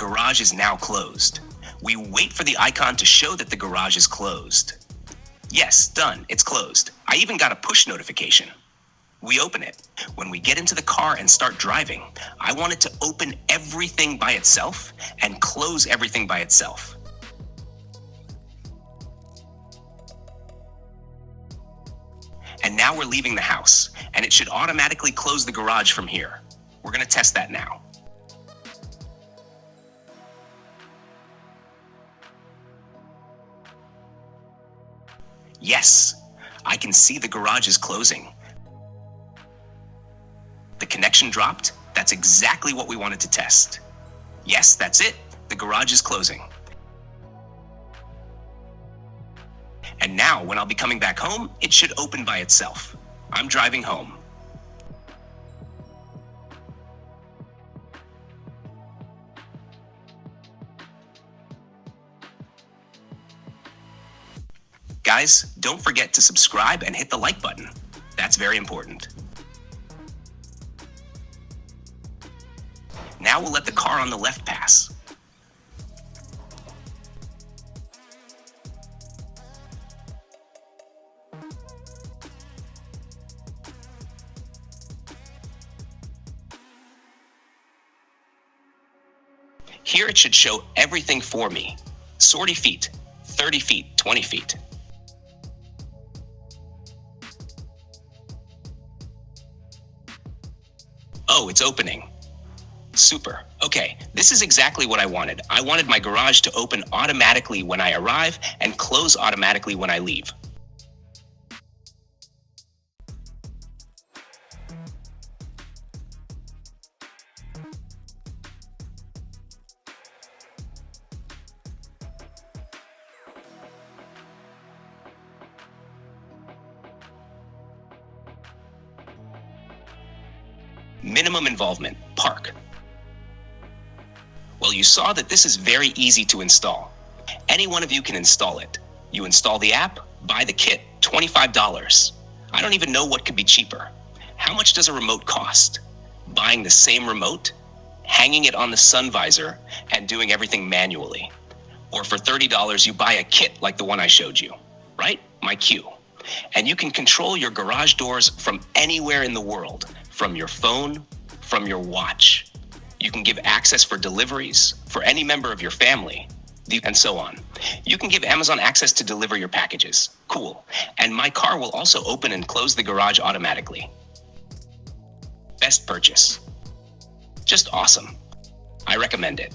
garage is now closed. We wait for the icon to show that the garage is closed. Yes, done, it's closed. I even got a push notification. We open it. When we get into the car and start driving, I want it to open everything by itself and close everything by itself. And now we're leaving the house, and it should automatically close the garage from here. We're gonna test that now. Yes, I can see the garage is closing. The connection dropped. That's exactly what we wanted to test. Yes, that's it. The garage is closing. And now, when I'll be coming back home, it should open by itself. I'm driving home. Guys, don't forget to subscribe and hit the like button. That's very important. Now we'll let the car on the left pass. Here it should show everything for me. 40 feet, 30 feet, 20 feet. Oh, it's opening. Super. Okay, this is exactly what I wanted. I wanted my garage to open automatically when I arrive and close automatically when I leave. Minimum involvement, park. Well, you saw that this is very easy to install. Any one of you can install it. You install the app, buy the kit, $25. I don't even know what could be cheaper. How much does a remote cost? Buying the same remote, hanging it on the sun visor, and doing everything manually. Or for $30, you buy a kit like the one I showed you, right? My Q. And you can control your garage doors from anywhere in the world, from your phone, from your watch. You can give access for deliveries for any member of your family, and so on. You can give Amazon access to deliver your packages. Cool. And my car will also open and close the garage automatically. Best purchase. Just awesome. I recommend it.